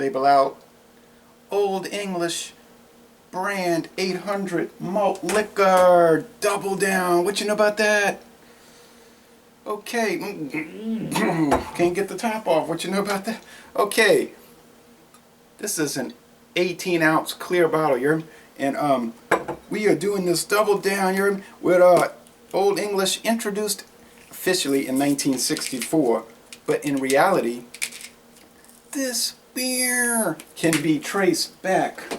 label out. Olde English brand 800 malt liquor. Double down. What you know about that? Okay. Can't get the top off. What you know about that? Okay. This is an 18-ounce clear bottle here. And we are doing this double down here with Olde English, introduced officially in 1964. But in reality, this beer can be traced back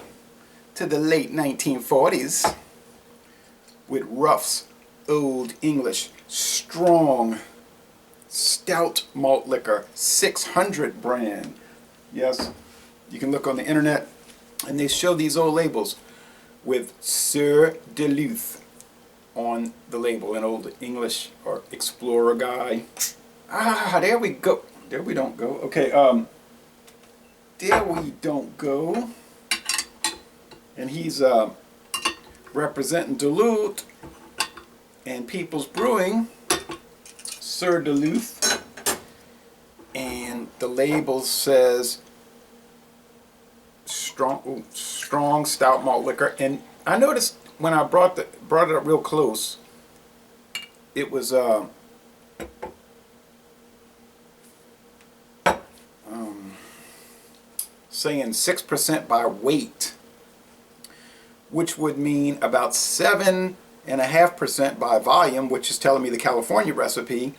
to the late 1940s with Ruff's Olde English strong stout malt liquor 600 brand. Yes, you can look on the internet and they show these old labels with Sir Duluth on the label, an Olde English or Explorer guy. There we go. There we don't go. Okay, there we don't go. And he's representing Duluth and People's Brewing, Sir Duluth. And the label says strong stout malt liquor. And I noticed when I brought it up real close, it was saying 6% by weight, which would mean about 7.5% by volume, which is telling me the California recipe.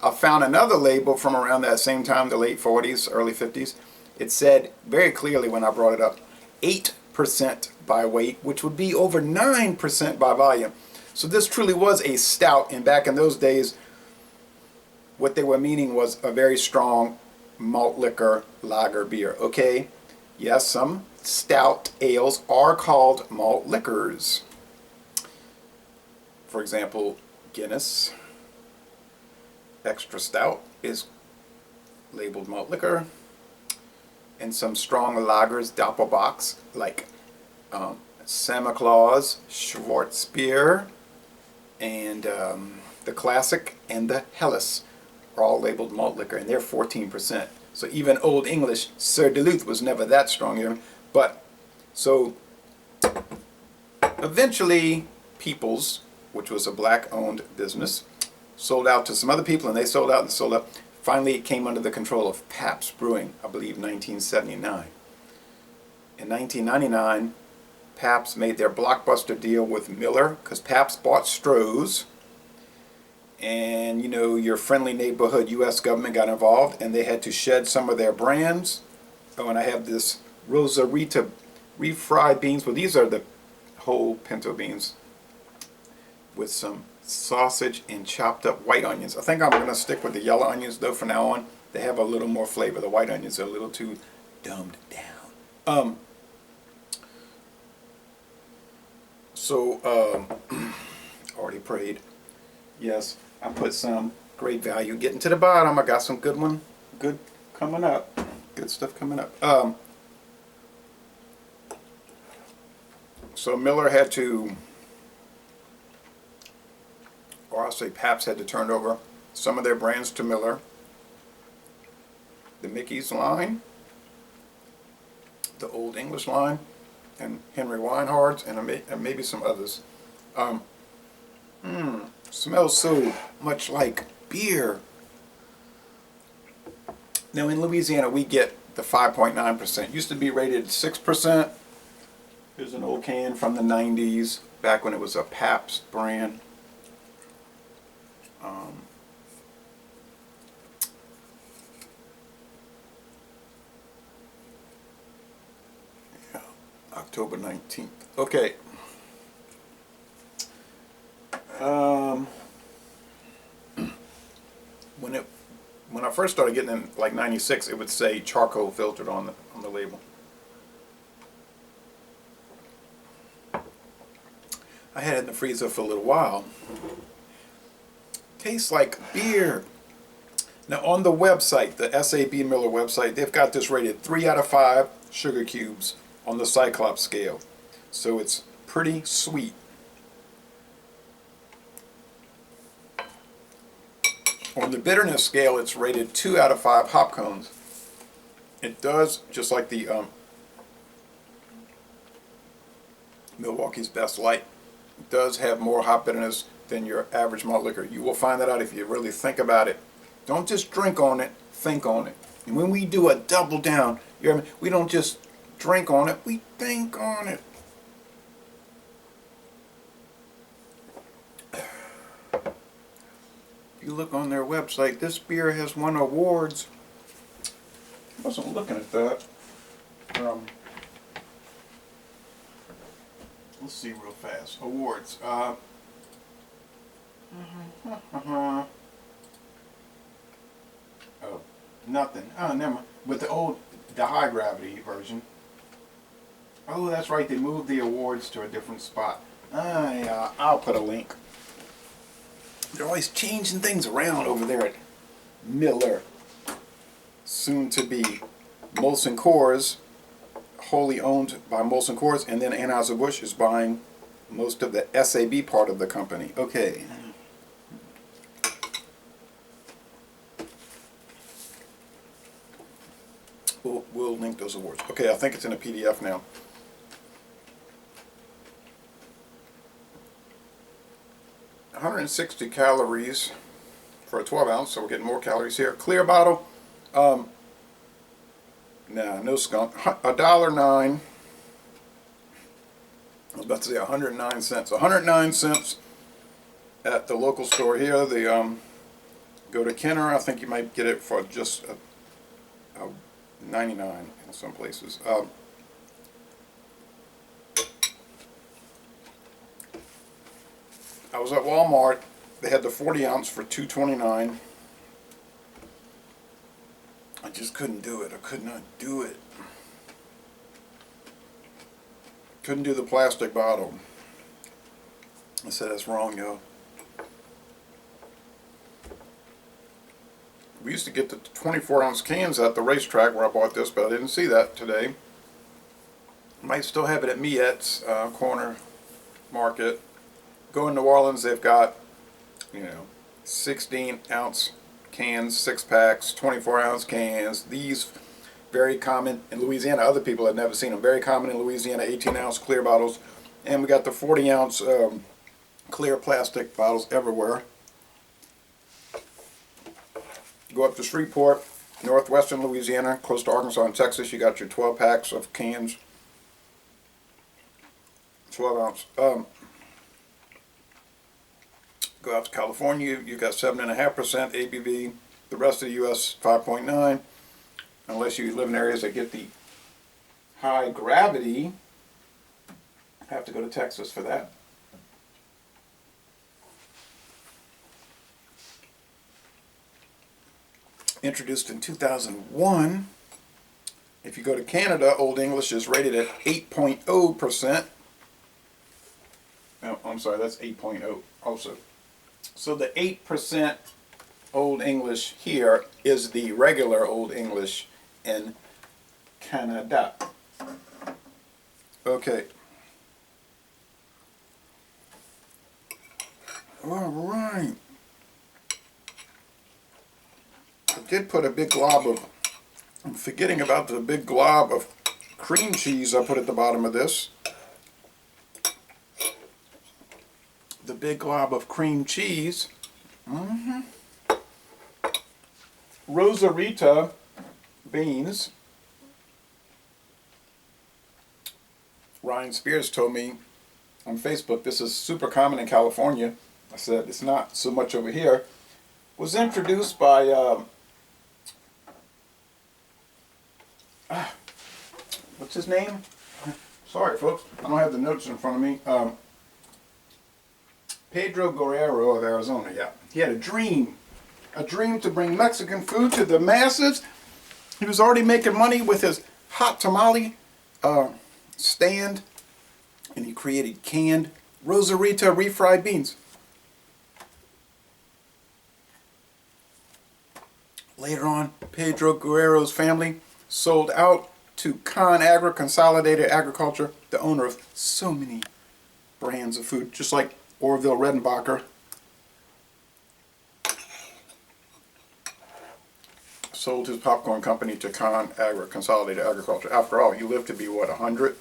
I found another label from around that same time, the late 40s, early 50s. It said very clearly when I brought it up, 8% by weight, which would be over 9% by volume. So this truly was a stout, and back in those days, what they were meaning was a very strong malt liquor lager beer. Okay, yes, some stout ales are called malt liquors. For example, Guinness Extra Stout is labeled malt liquor, and some strong lagers, Doppelbocks, like Santa Claus, Schwarzbier, and the Classic and the Helles are all labeled malt liquor, and they're 14%. So even Olde English, Sir Duluth, was never that strong here. But so eventually People's, which was a black-owned business, sold out to some other people, and they sold out and sold out. Finally, it came under the control of Pabst Brewing, I believe 1979. In 1999, Pabst made their blockbuster deal with Miller, because Pabst bought Stroh's. And, you know, your friendly neighborhood U.S. government got involved, and they had to shed some of their brands. Oh, and I have this Rosarita refried beans. Well, these are the whole pinto beans with some sausage and chopped up white onions. I think I'm going to stick with the yellow onions, though, from now on. They have a little more flavor. The white onions are a little too dumbed down. Already prayed. Yes, I put some great value. Getting to the bottom, I got some good coming up. Good stuff coming up. So Miller had to, or I'll say Pabst had to turn over some of their brands to Miller. The Mickey's line, the Olde English line, and Henry Weinhard's, and maybe some others. Smells so much like beer. Now in Louisiana we get the 5.9%. Used to be rated 6%. Here's an old can from the 90s, back when it was a Pabst brand. Yeah, October 19th. Okay. When I first started getting in, like 96, it would say charcoal filtered on the label. I had it in the freezer for a little while. Tastes like beer. Now on the website, the S.A.B. Miller website, they've got this rated 3 out of 5 sugar cubes on the Cyclops scale. So it's pretty sweet. On the bitterness scale, it's rated 2 out of 5 hop cones. It does, just like the Milwaukee's Best Light, it does have more hop bitterness than your average malt liquor. You will find that out if you really think about it. Don't just drink on it, think on it. And when we do a double down, we don't just drink on it, we think on it. If you look on their website, this beer has won awards. I wasn't looking at that. Let's see real fast. Awards. Oh, nothing. Oh, never mind. With the high gravity version. Oh, that's right. They moved the awards to a different spot. I'll put a link. They're always changing things around over there at Miller. Soon to be Molson Coors, wholly owned by Molson Coors, and then Anheuser-Busch is buying most of the SAB part of the company. Okay. We'll link those awards. Okay, I think it's in a PDF now. $160 calories for a 12 ounce, so we're getting more calories here. Clear bottle. No skunk. $1.09. I was about to say 109 cents. 109 cents at the local store here. The go to Kenner. I think you might get it for just a 99 in some places. I was at Walmart. They had the 40 ounce for $2.29. I just couldn't do it. I could not do it. Couldn't do the plastic bottle. I said, that's wrong, yo. We used to get the 24-ounce cans at the racetrack where I bought this, but I didn't see that today. Might still have it at Miette's corner market. Go in New Orleans, they've got, 16-ounce cans, 6-packs, 24-ounce cans. These very common in Louisiana. Other people have never seen them. Very common in Louisiana, 18-ounce clear bottles. And we got the 40-ounce clear plastic bottles everywhere. Go up to Shreveport, northwestern Louisiana, close to Arkansas and Texas. You got your 12 packs of cans, 12 ounce. Go out to California, you got 7.5% ABV. The rest of the U.S. 5.9. Unless you live in areas that get the high gravity, have to go to Texas for that. Introduced in 2001. If you go to Canada, Olde English is rated at 8.0%. Oh, I'm sorry, that's 8.0 also. So the 8% Olde English here is the regular Olde English in Canada. Okay. All right. I did put a big glob of, I'm forgetting about the big glob of cream cheese I put at the bottom of this. The big glob of cream cheese. Rosarita beans. Ryan Spears told me on Facebook this is super common in California. I said it's not so much over here. Was introduced by what's his name? Sorry folks, I don't have the notes in front of me. Pedro Guerrero of Arizona, yeah. He had a dream to bring Mexican food to the masses. He was already making money with his hot tamale stand, and he created canned Rosarita refried beans. Later on, Pedro Guerrero's family sold out to ConAgra, Consolidated Agriculture, the owner of so many brands of food, just like Orville Redenbacher. sold his popcorn company to Consolidated Agriculture. After all, he lived to be, what, 100?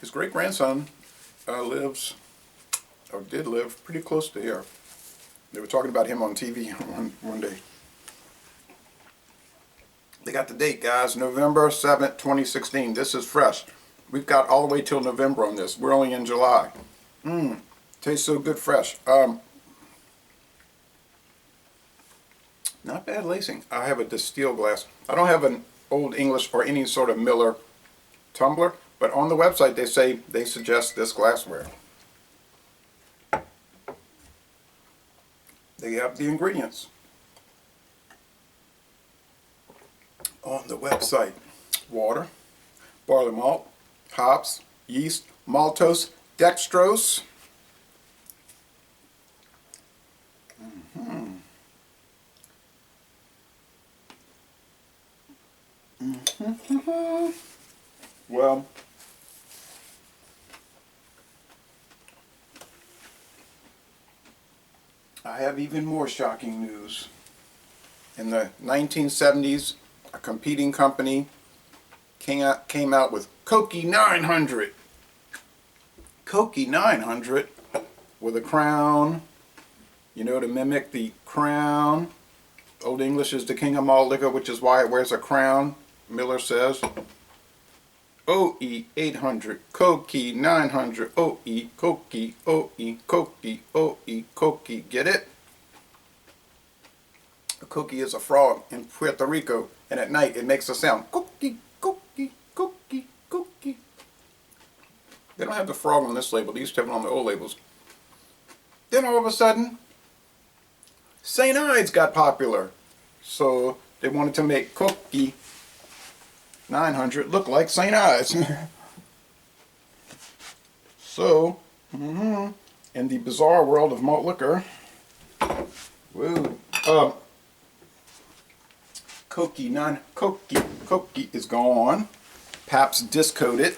His great-grandson lives, or did live, pretty close to here. They were talking about him on TV one day. They got the date, guys. November 7th, 2016. This is fresh. We've got all the way till November on this. We're only in July. Tastes so good fresh. Not bad lacing. I have a distilled glass. I don't have an Olde English or any sort of Miller tumbler, but on the website they say they suggest this glassware. They have the ingredients on the website. Water, barley malt, hops, yeast, maltose, dextrose. Well, I have even more shocking news. In the 1970s, a competing company came out with Cokie 900. Cokie 900 with a crown, you know, to mimic the crown. Olde English is the King of Malt Liquor, which is why it wears a crown, Miller says. OE 800, Cokie 900, OE, Cokie, OE, Cokie, OE, Cokie. Get it? A coquie is a frog in Puerto Rico, and at night it makes a sound. Coquie, coquie, coquie, coquie. They don't have the frog on this label. They used to have it on the old labels. Then all of a sudden, St. Ides got popular. So they wanted to make Cokie 900 look like St. Ides. So, in the bizarre world of malt liquor, Cokie is gone. Pabst discoated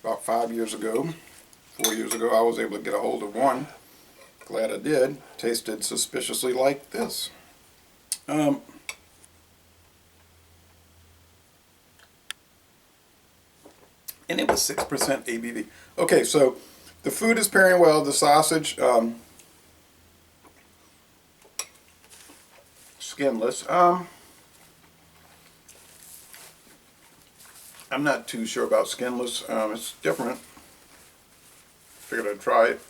about 5 years ago. 4 years ago, I was able to get a hold of one. Glad I did. Tasted suspiciously like this. And it was 6% ABV. Okay, so the food is pairing well. The sausage, skinless. I'm not too sure about skinless. It's different. Figured I'd try it.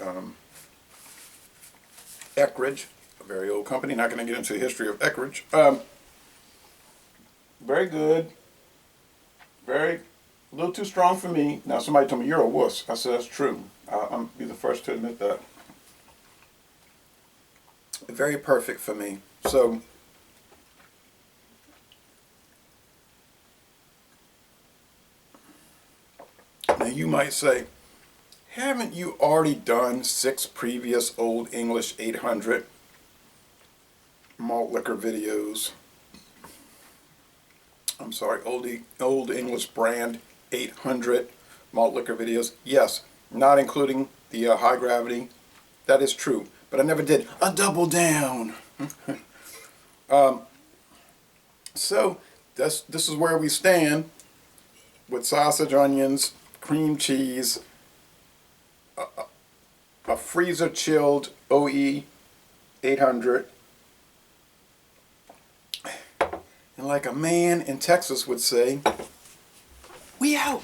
Eckridge, a very old company. Not going to get into the history of Eckridge. Very good. A little too strong for me. Now somebody told me, you're a wuss. I said, that's true. I'll be the first to admit that. Very perfect for me. So, now you might say, haven't you already done 6 previous Olde English 800 malt liquor videos? I'm sorry, Olde English brand 800 malt liquor videos. Yes, not including the high gravity. That is true, but I never did a double down. So this is where we stand with sausage, onions, cream cheese, a freezer chilled OE 800. And like a man in Texas would say, we out.